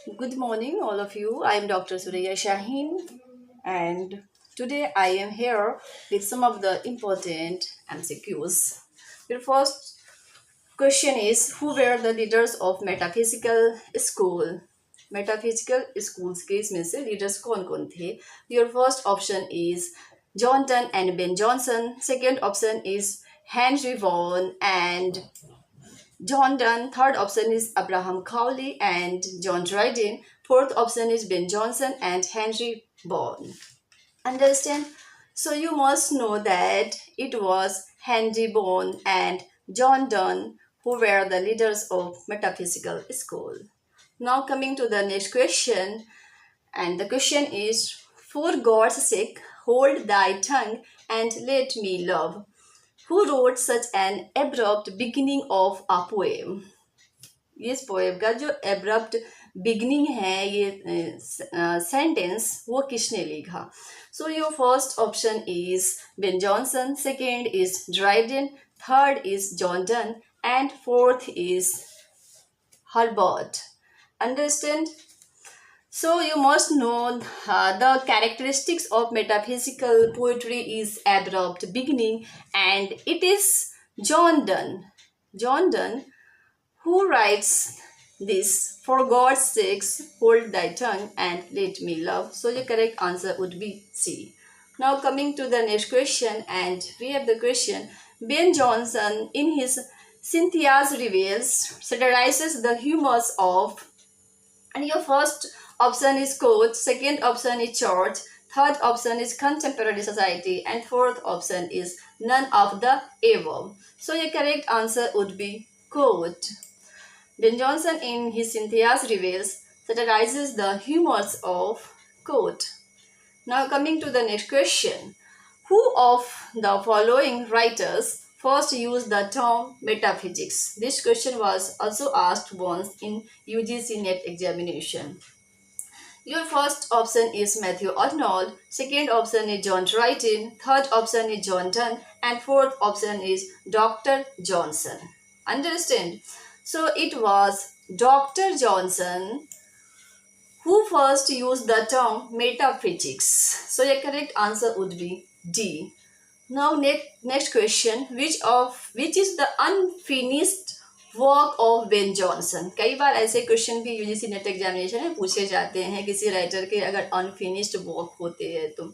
Good morning, all of you. I am Dr. Suraiya Shahin, and today I am here with some of the important MCQs. Your first question is: who were the leaders of metaphysical school? Metaphysical schools के इसमें से leaders कौन कौन थे? Your first option is John Donne and Ben Jonson. Second option is Henry Vaughan and John Donne. Third option is Abraham Cowley and John Dryden. Fourth option is Ben Jonson and Henry Vaughan. Understand? So you must know that it was Henry Vaughan and John Donne who were the leaders of metaphysical school. Now coming to the next question, and the question is: for God's sake, hold thy tongue and let me love. Who wrote such an abrupt beginning of a poem? इस poem का जो abrupt beginning है ये sentence वो किसने लिखा? So your first option is Ben Jonson, second is Dryden, third is John Donne and fourth is Herbert. Understand? So you must know the characteristics of metaphysical poetry is abrupt beginning, and it is John Donne. John Donne who writes this: for God's sakes, hold thy tongue and let me love. So the correct answer would be C. Now coming to the next question, and we have the question: Ben Jonson in his Cynthia's Revels satirizes the humors of, and your first option is court, second option is church, third option is contemporary society, and fourth option is none of the above. So your correct answer would be court. Ben Jonson in his Cynthia's Revels satirizes the humors of court. Now coming to the next question. Who of the following writers first used the term metaphysics? This question was also asked once in UGC NET examination. Your first option is Matthew Arnold, second option is John Dryden, third option is John Donne, and fourth option is Dr. Johnson. Understand? So it was Dr. Johnson who first used the term metaphysics. So your correct answer would be D. Now next question: which is the unfinished work of Ben Jonson? कई बार ऐसे question भी UGC net examination में पूछे जाते हैं किसी writer के अगर अनफिनिश्ड वर्क होते हैं तो.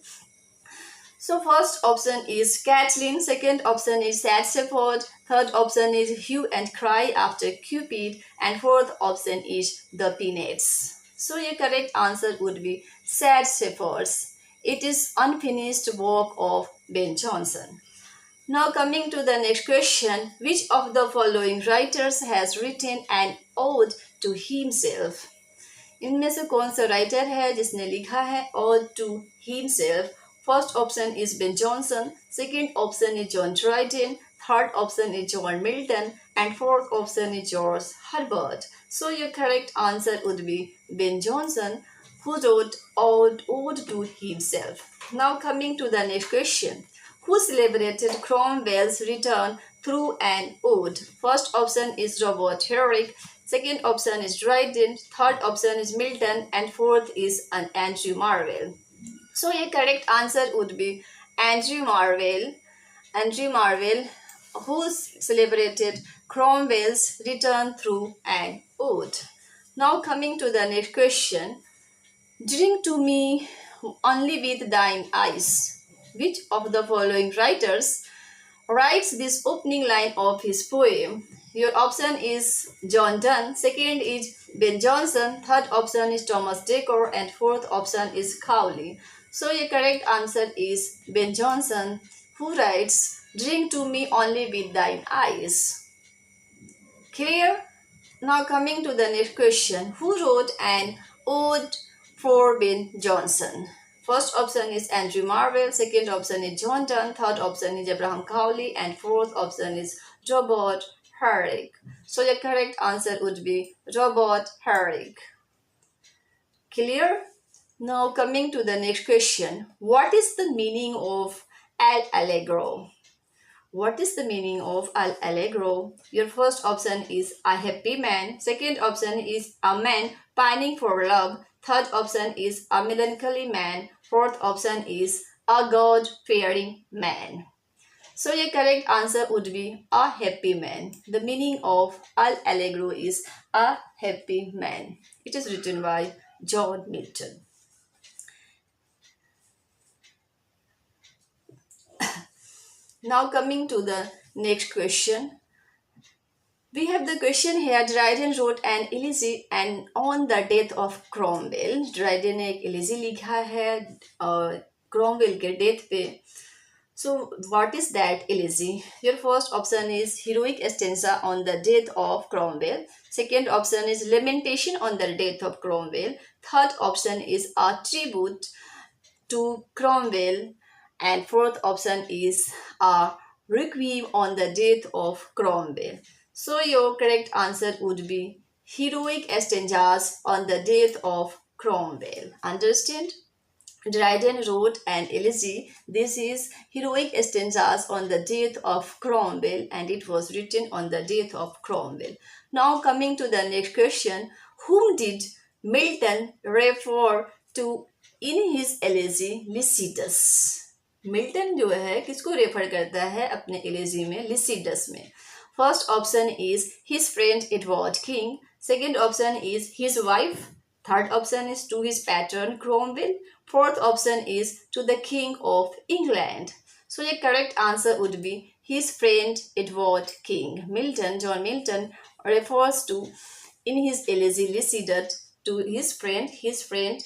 So first option is Kathleen, second option is Sad Shepherd, third option is Hue and Cry After Cupid, and fourth option is The Peanuts. So your correct answer would be Sad Shepherds. It is unfinished work of Ben Jonson. Now coming to the next question, which of the following writers has written an ode to himself? इनमें से कौन सा writer है जिसने लिखा है ode to himself? First option is Ben Jonson, second option is John Dryden, third option is John Milton, and fourth option is George Herbert. So your correct answer would be Ben Jonson, who wrote ode to himself. Now coming to the next question. Who celebrated Cromwell's return through an ode? First option is Robert Herrick, second option is Dryden, third option is Milton, and fourth is Andrew Marvell. So your correct answer would be Andrew Marvell. Andrew Marvell, who celebrated Cromwell's return through an ode. Now coming to the next question. Drink to me only with thine eyes. Which of the following writers writes this opening line of his poem? Your option is John Donne, second is Ben Jonson, third option is Thomas Dekker, and fourth option is Cowley. So your correct answer is Ben Jonson, who writes Drink to me only with thine eyes. Clear? Now coming to the next question. Who wrote an ode for Ben Jonson? First option is Andrew Marvell, second option is John Donne, third option is Abraham Cowley, and fourth option is Robert Herrick. So the correct answer would be Robert Herrick. Clear? Now coming to the next question. What is the meaning of ad allegro? What is the meaning of al allegro? Your first option is a happy man. Second option is a man pining for love. Third option is a melancholy man. Fourth option is a God-fearing man. So your correct answer would be a happy man. The meaning of al allegro is a happy man. It is written by John Milton. Now coming to the next question. We have the question here. Dryden wrote an elegy and on the death of Cromwell. Dryden ने एक elegy लिखा है Cromwell के death पे. So what is that elegy? Your first option is heroic stanza on the death of Cromwell. Second option is lamentation on the death of Cromwell. Third option is a tribute to Cromwell. And fourth option is a requiem on the death of Cromwell. So your correct answer would be heroic stanzas on the death of Cromwell. Understand? Dryden wrote an elegy. This is heroic stanzas on the death of Cromwell, and it was written on the death of Cromwell. Now coming to the next question. Whom did Milton refer to in his elegy Lycidas? Milton जो है किसको refer करता है अपने elegy में Lycidas में? First option is his friend Edward King. Second option is his wife. Third option is to his patron Cromwell. Fourth option is to the king of England. So ये correct answer would be his friend Edward King. Milton, John Milton refers to in his elegy Lycidas to his friend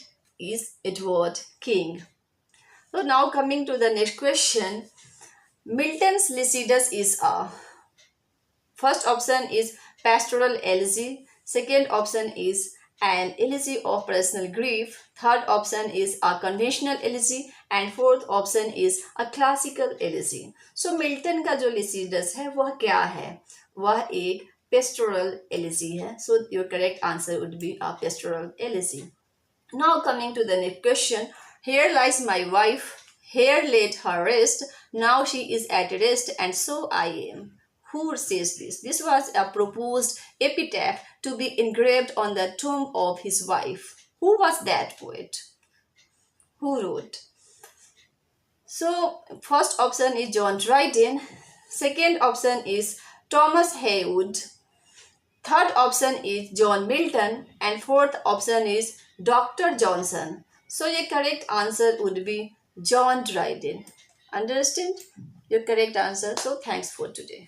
is Edward King. So now coming to the next question. Milton's Lycidas is a first option is pastoral elegy. Second option is an elegy of personal grief. Third option is a conventional elegy. And fourth option is a classical elegy. So Milton का जो Lycidas है वह क्या है? वह एक pastoral elegy है. So your correct answer would be a pastoral elegy. Now coming to the next question. Here lies my wife, here laid her rest, now she is at rest and so I am. Who says this? This was a proposed epitaph to be engraved on the tomb of his wife. Who was that poet? Who wrote? So first option is John Dryden. Second option is Thomas Haywood. Third option is John Milton. And fourth option is Dr. Johnson. So your correct answer would be John Dryden. Understand? Your correct answer. So thanks for today.